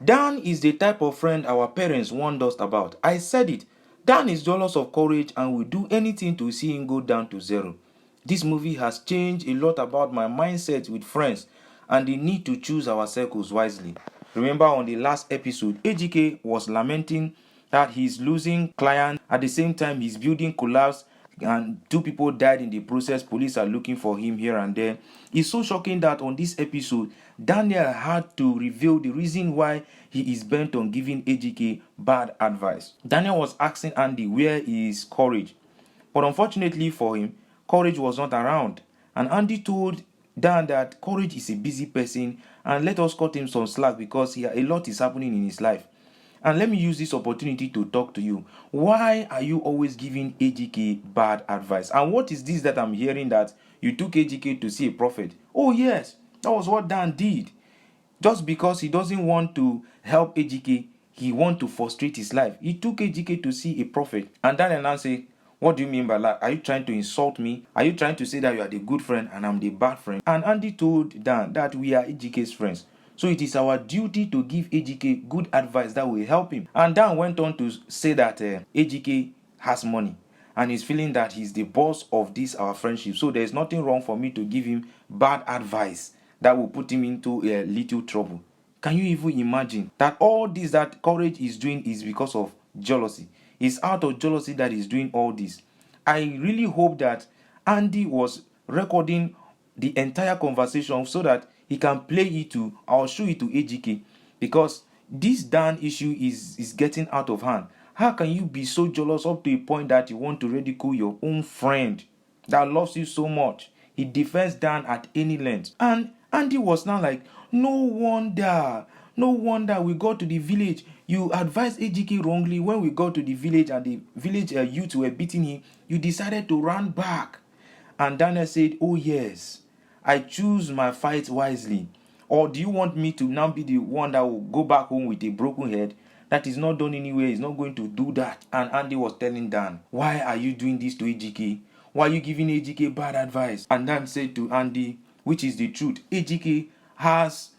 Dan is the type of friend our parents warned us about. I said it. Dan is jealous of courage and will do anything to see him go down to zero. This movie has changed a lot about my mindset with friends and the need to choose our circles wisely. Remember on the last episode, AGK was lamenting that he's losing clients. At the same time, his building collapsed and 2 people died in the process. Police are looking for him here and there. It's so shocking that on this episode, Daniel had to reveal the reason why he is bent on giving AGK bad advice. Daniel was asking Andy where is Courage, but unfortunately for him, Courage was not around, and Andy told Dan that Courage is a busy person and let us cut him some slack because a lot is happening in his life. And let me use this opportunity to talk to you. Why are you always giving AGK bad advice? And what is this that I'm hearing that you took AGK to see a prophet? Oh yes, that was what Dan did. Just because he doesn't want to help AGK, he wants to frustrate his life. He took AGK to see a prophet. And Dan and say, what do you mean by that? Are you trying to insult me? Are you trying to say that you are the good friend and I'm the bad friend? And Andy told Dan that we are AGK's friends. So it is our duty to give AGK good advice that will help him. And Dan went on to say that AGK has money and he's feeling that he's the boss of this our friendship. So there's nothing wrong for me to give him bad advice that will put him into a little trouble. Can you even imagine that all this that Courage is doing is because of jealousy? It's out of jealousy that he's doing all this. I really hope that Andy was recording the entire conversation so that he can play it to or show it to AGK, because this Dan issue is getting out of hand. How can you be so jealous up to a point that you want to ridicule your own friend that loves you so much? He defends Dan at any length. And Andy was now like, no wonder we got to the village. You advised AGK wrongly when we got to the village and the village youth were beating him. You decided to run back. And Daniel said, oh yes, I choose my fight wisely. Or do you want me to now be the one that will go back home with a broken head? That is not done anywhere. He's not going to do that. And Andy was telling Dan, why are you doing this to AGK? Why are you giving AGK bad advice? And Dan said to Andy, which is the truth, AGK has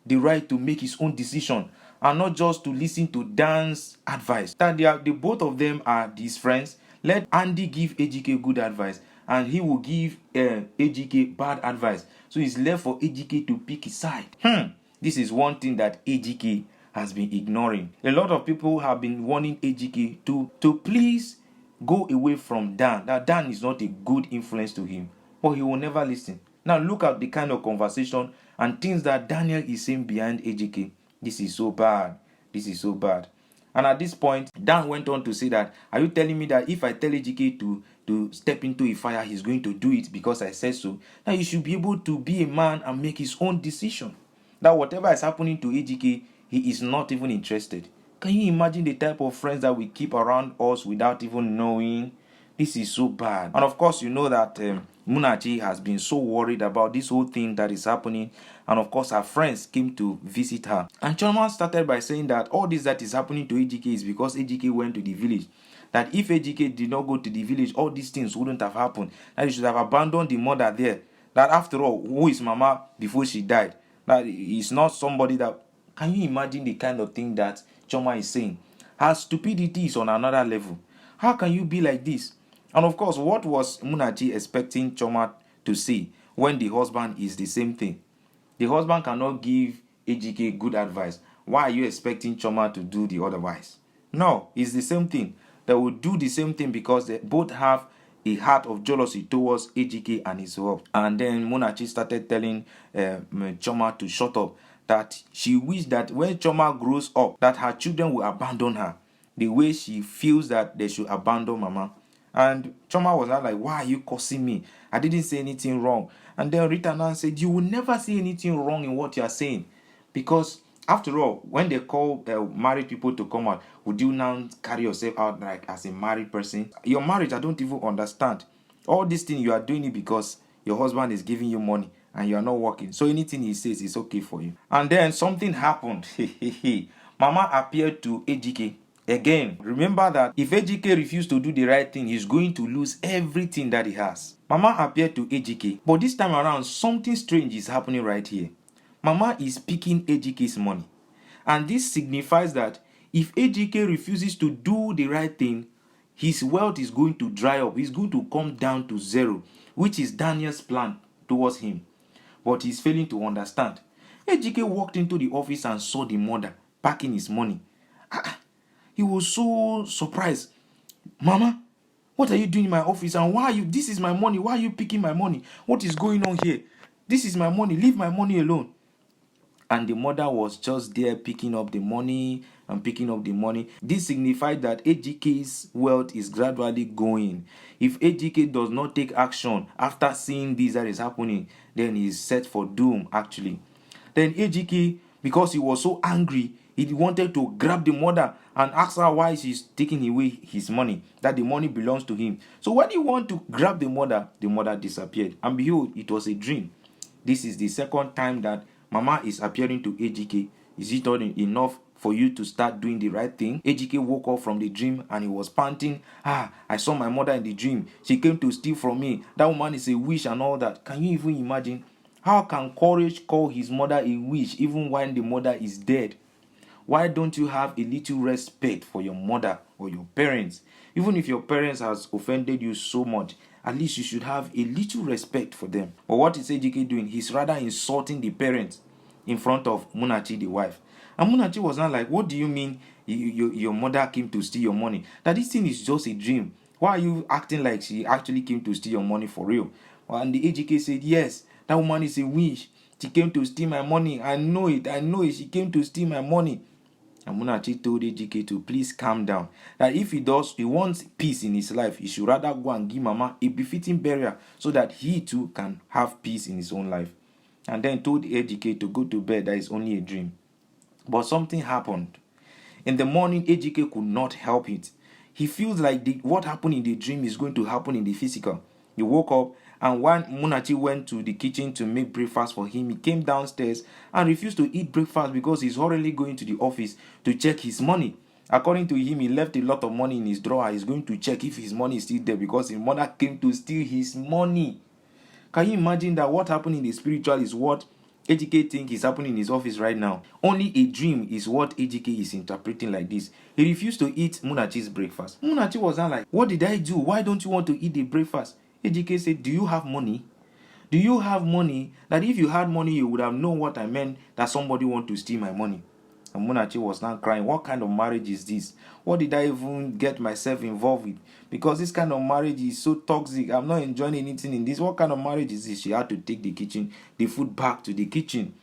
the right to make his own decision and not just to listen to Dan's advice. That the both of them are these friends. Let Andy give AGK good advice and he will give AGK bad advice. So it's left for AGK to pick his side. This is one thing that AGK has been ignoring. A lot of people have been warning AGK to please go away from Dan. That Dan is not a good influence to him, but he will never listen. Now look at the kind of conversation and things that Daniel is saying behind AGK. This is so bad. This is so bad. And at this point, Dan went on to say that, are you telling me that if I tell AGK to step into a fire, he's going to do it because I said so? Now you should be able to be a man and make his own decision. That whatever is happening to AGK, he is not even interested. Can you imagine the type of friends that we keep around us without even knowing? This is so bad. And of course, you know that Munachi has been so worried about this whole thing that is happening. And of course, her friends came to visit her. And Choma started by saying that all this that is happening to AGK is because AGK went to the village. That if AGK did not go to the village, all these things wouldn't have happened. That he should have abandoned the mother there. That after all, who is Mama before she died? That is not somebody that... Can you imagine the kind of thing that Choma is saying? Her stupidity is on another level. How can you be like this? And of course, what was Munachi expecting Choma to say when the husband is the same thing? The husband cannot give AGK good advice. Why are you expecting Choma to do the otherwise? No, it's the same thing. They will do the same thing because they both have a heart of jealousy towards AGK and his wife. And then Munachi started telling Choma to shut up. That she wished that when Choma grows up, that her children will abandon her the way she feels that they should abandon Mama. And Choma was like, why are you cursing me? I didn't say anything wrong. And then Rita Nan said, you will never see anything wrong in what you are saying. Because after all, when they call married people to come out, would you now carry yourself out like as a married person? Your marriage, I don't even understand. All these things, you are doing it because your husband is giving you money and you are not working. So anything he says is okay for you. And then something happened. Mama appeared to AGK. Again, remember that if AGK refuses to do the right thing, he's going to lose everything that he has. Mama appeared to AGK, but this time around, something strange is happening right here. Mama is picking AGK's money. And this signifies that if AGK refuses to do the right thing, his wealth is going to dry up. He's going to come down to zero, which is Daniel's plan towards him. But he's failing to understand. AGK walked into the office and saw the mother packing his money. He was so surprised. Mama, what are you doing in my office? And why are you? This is my money. Why are you picking my money? What is going on here? This is my money. Leave my money alone. And the mother was just there picking up the money and picking up the money. This signified that AGK's wealth is gradually going. If AGK does not take action after seeing this that is happening, then he is set for doom actually. Then AGK, because he was so angry, he wanted to grab the mother and ask her why she's taking away his money, that the money belongs to him. So when he wanted to grab the mother disappeared. And behold, it was a dream. This is the second time that Mama is appearing to AGK. Is it not enough for you to start doing the right thing? AGK woke up from the dream and he was panting. I saw my mother in the dream. She came to steal from me. That woman is a witch and all that. Can you even imagine? How can courage call his mother a witch even when the mother is dead? Why don't you have a little respect for your mother or your parents? Even if your parents has offended you so much, at least you should have a little respect for them. But what is AGK doing? He's rather insulting the parents in front of Munachi, the wife. And Munachi was not like, what do you mean your mother came to steal your money? That this thing is just a dream. Why are you acting like she actually came to steal your money for real? And the AGK said, yes, that woman is a witch. She came to steal my money. I know it. She came to steal my money. And Munachi told AGK to please calm down. That if he wants peace in his life, he should rather go and give Mama a befitting burial so that he too can have peace in his own life. And then told AGK to go to bed, that is only a dream. But something happened. In the morning, AGK could not help it. He feels like what happened in the dream is going to happen in the physical. He woke up, and when Munachi went to the kitchen to make breakfast for him, he came downstairs and refused to eat breakfast because he's hurriedly going to the office to check his money. According to him, he left a lot of money in his drawer. He's going to check if his money is still there because his mother came to steal his money. Can you imagine that what happened in the spiritual is what AGK thinks is happening in his office right now? Only a dream is what AGK is interpreting like this. He refused to eat Munachi's breakfast. Munachi was not like, what did I do? Why don't you want to eat the breakfast? AGK said, do you have money? Do you have money? That if you had money, you would have known what I meant, that somebody want to steal my money. And Munachi was now crying, what kind of marriage is this? What did I even get myself involved with? Because this kind of marriage is so toxic. I'm not enjoying anything in this. What kind of marriage is this? She had to take the food back to the kitchen.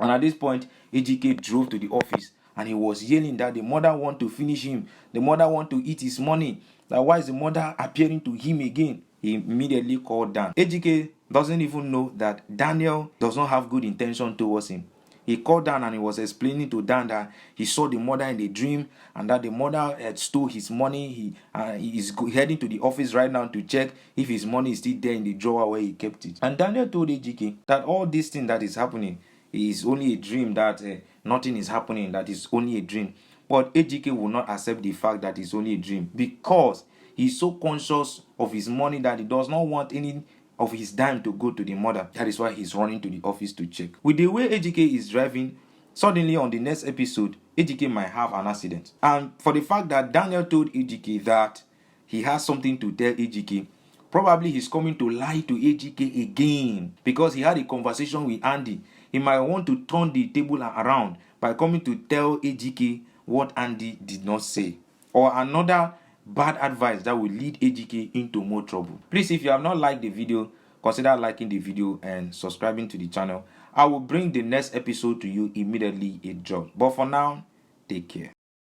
And at this point, AGK drove to the office and he was yelling that the mother want to finish him. The mother want to eat his money. That why is the mother appearing to him again? He immediately called Dan. AGK doesn't even know that Daniel does not have good intention towards him. He called Dan and he was explaining to Dan that he saw the mother in the dream and that the mother had stole his money. He is heading to the office right now to check if his money is still there in the drawer where he kept it. And Daniel told AGK that all this thing that is happening is only a dream, that nothing is happening, that is only a dream. But AGK will not accept the fact that it's only a dream because he's so conscious of his money that he does not want any of his dime to go to the mother. That is why he's running to the office to check. With the way AGK is driving, suddenly on the next episode, AGK might have an accident. And for the fact that Daniel told AGK that he has something to tell AGK, probably he's coming to lie to AGK again because he had a conversation with Andy. He might want to turn the table around by coming to tell AGK what Andy did not say, or another bad advice that will lead AGK into more trouble. Please, if you have not liked the video, consider liking the video and subscribing to the channel. I will bring the next episode to you immediately it drops. But for now, take care.